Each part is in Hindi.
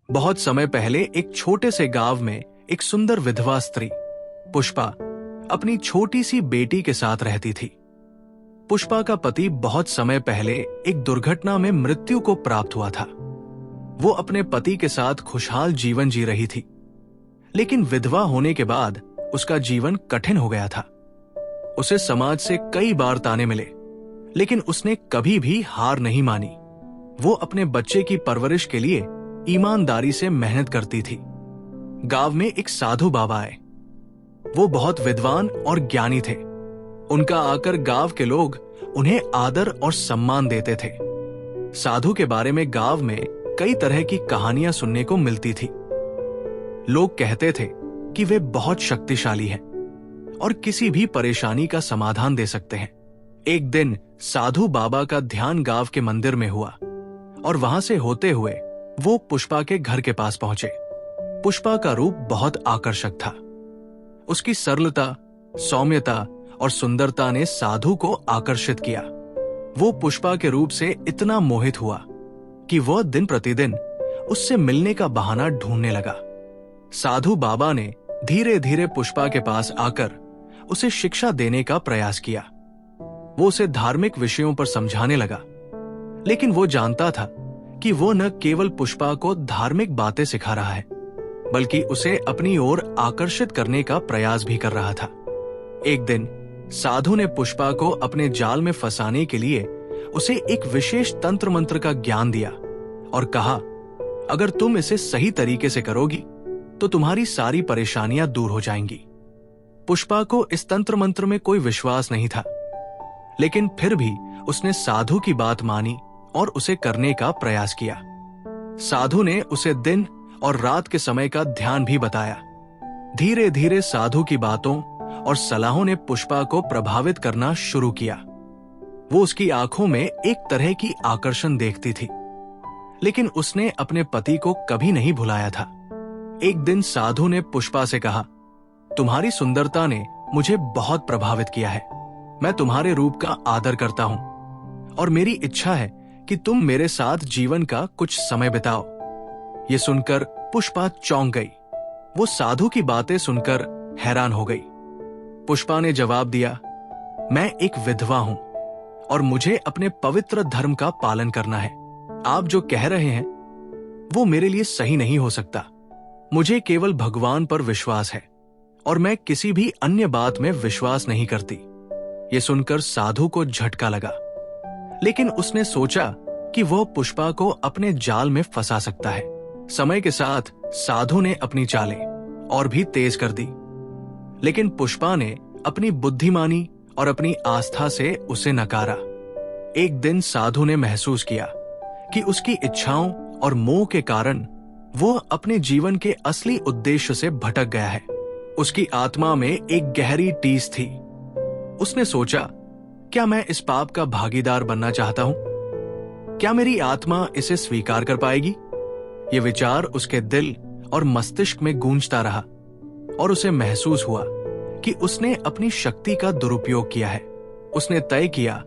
बहुत समय पहले एक छोटे से गांव में एक सुंदर विधवा स्त्री पुष्पा अपनी छोटी सी बेटी के साथ रहती थी। पुष्पा का पति बहुत समय पहले एक दुर्घटना में मृत्यु को प्राप्त हुआ था। वो अपने पति के साथ खुशहाल जीवन जी रही थी, लेकिन विधवा होने के बाद उसका जीवन कठिन हो गया था। उसे समाज से कई बार ताने मिले, लेकिन उसने कभी भी हार नहीं मानी। वो अपने बच्चे की परवरिश के लिए ईमानदारी से मेहनत करती थी। गांव में एक साधु बाबा आए। वो बहुत विद्वान और ज्ञानी थे। उनका आकर गांव के लोग उन्हें आदर और सम्मान देते थे। साधु के बारे में गांव में कई तरह की कहानियां सुनने को मिलती थी। लोग कहते थे कि वे बहुत शक्तिशाली हैं और किसी भी परेशानी का समाधान दे सकते हैं। एक दिन साधु बाबा का ध्यान गांव के मंदिर में हुआ और वहां से होते हुए वो पुष्पा के घर के पास पहुंचे। पुष्पा का रूप बहुत आकर्षक था। उसकी सरलता, सौम्यता और सुंदरता ने साधु को आकर्षित किया। वो पुष्पा के रूप से इतना मोहित हुआ कि वह दिन प्रतिदिन उससे मिलने का बहाना ढूंढने लगा। साधु बाबा ने धीरे धीरे पुष्पा के पास आकर उसे शिक्षा देने का प्रयास किया। वो उसे धार्मिक विषयों पर समझाने लगा, लेकिन वो जानता था कि वो न केवल पुष्पा को धार्मिक बातें सिखा रहा है, बल्कि उसे अपनी ओर आकर्षित करने का प्रयास भी कर रहा था। एक दिन साधु ने पुष्पा को अपने जाल में फंसाने के लिए उसे एक विशेष तंत्र मंत्र का ज्ञान दिया और कहा, अगर तुम इसे सही तरीके से करोगी तो तुम्हारी सारी परेशानियां दूर हो जाएंगी। पुष्पा को इस तंत्र मंत्र में कोई विश्वास नहीं था, लेकिन फिर भी उसने साधु की बात मानी और उसे करने का प्रयास किया। साधु ने उसे दिन और रात के समय का ध्यान भी बताया। धीरे धीरे साधु की बातों और सलाहों ने पुष्पा को प्रभावित करना शुरू किया। वो उसकी आंखों में एक तरह की आकर्षण देखती थी, लेकिन उसने अपने पति को कभी नहीं भुलाया था। एक दिन साधु ने पुष्पा से कहा, तुम्हारी सुंदरता ने मुझे बहुत प्रभावित किया है। मैं तुम्हारे रूप का आदर करता हूं और मेरी इच्छा है कि तुम मेरे साथ जीवन का कुछ समय बिताओ। ये सुनकर पुष्पा चौंक गई। वो साधु की बातें सुनकर हैरान हो गई। पुष्पा ने जवाब दिया, मैं एक विधवा हूं और मुझे अपने पवित्र धर्म का पालन करना है। आप जो कह रहे हैं वो मेरे लिए सही नहीं हो सकता। मुझे केवल भगवान पर विश्वास है और मैं किसी भी अन्य बात में विश्वास नहीं करती। ये सुनकर साधु को झटका लगा, लेकिन उसने सोचा कि वह पुष्पा को अपने जाल में फंसा सकता है। समय के साथ साधु ने अपनी चालें और भी तेज कर दी, लेकिन पुष्पा ने अपनी बुद्धिमानी और अपनी आस्था से उसे नकारा। एक दिन साधु ने महसूस किया कि उसकी इच्छाओं और मोह के कारण वो अपने जीवन के असली उद्देश्य से भटक गया है। उसकी आत्मा में एक गहरी टीस थी। उसने सोचा, क्या मैं इस पाप का भागीदार बनना चाहता हूं? क्या मेरी आत्मा इसे स्वीकार कर पाएगी? ये विचार उसके दिल और मस्तिष्क में गूंजता रहा और उसे महसूस हुआ कि उसने अपनी शक्ति का दुरुपयोग किया है। उसने तय किया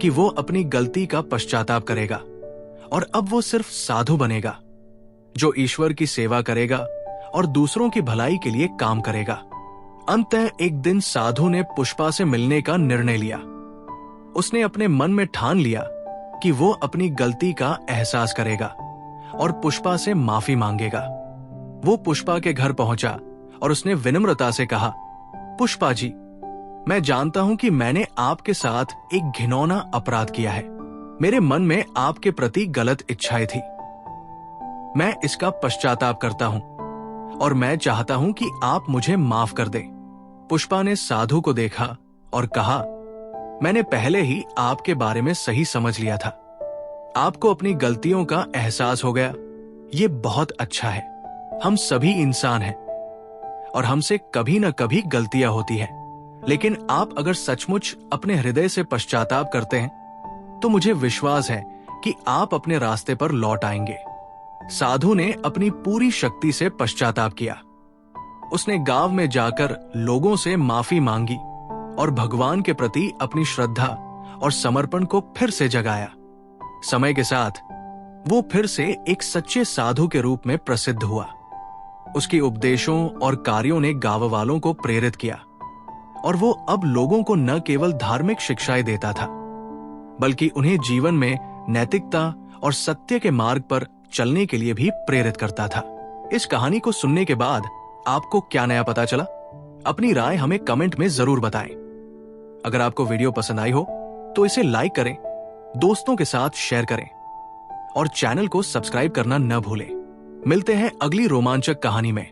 कि वो अपनी गलती का पश्चाताप करेगा और अब वो सिर्फ साधु बनेगा, जो ईश्वर की सेवा करेगा और दूसरों की भलाई के लिए काम करेगा। अंततः एक दिन साधु ने पुष्पा से मिलने का निर्णय लिया। उसने अपने मन में ठान लिया कि वो अपनी गलती का एहसास करेगा और पुष्पा से माफी मांगेगा। वो पुष्पा के घर पहुंचा और उसने विनम्रता से कहा, पुष्पा जी, मैं जानता हूं कि मैंने आपके साथ एक घिनौना अपराध किया है। मेरे मन में आपके प्रति गलत इच्छाएं थी। मैं इसका पश्चाताप करता हूं और मैं चाहता हूं कि आप मुझे माफ कर दें। पुष्पा ने साधु को देखा और कहा, मैंने पहले ही आपके बारे में सही समझ लिया था। आपको अपनी गलतियों का एहसास हो गया। ये बहुत अच्छा है। हम सभी इंसान हैं और हमसे कभी न कभी गलतियां होती हैं, लेकिन आप अगर सचमुच अपने हृदय से पश्चाताप करते हैं तो मुझे विश्वास है कि आप अपने रास्ते पर लौट आएंगे। साधु ने अपनी पूरी शक्ति से पश्चाताप किया। उसने गांव में जाकर लोगों से माफी मांगी और भगवान के प्रति अपनी श्रद्धा और समर्पण को फिर से जगाया। समय के साथ वो फिर से एक सच्चे साधु के रूप में प्रसिद्ध हुआ। उसके उपदेशों और कार्यों ने गांव वालों को प्रेरित किया और वो अब लोगों को न केवल धार्मिक शिक्षाएं देता था, बल्कि उन्हें जीवन में नैतिकता और सत्य के मार्ग पर चलने के लिए भी प्रेरित करता था। इस कहानी को सुनने के बाद आपको क्या नया पता चला? अपनी राय हमें कमेंट में जरूर बताएं। अगर आपको वीडियो पसंद आई हो तो इसे लाइक करें, दोस्तों के साथ शेयर करें और चैनल को सब्सक्राइब करना न भूलें। मिलते हैं अगली रोमांचक कहानी में।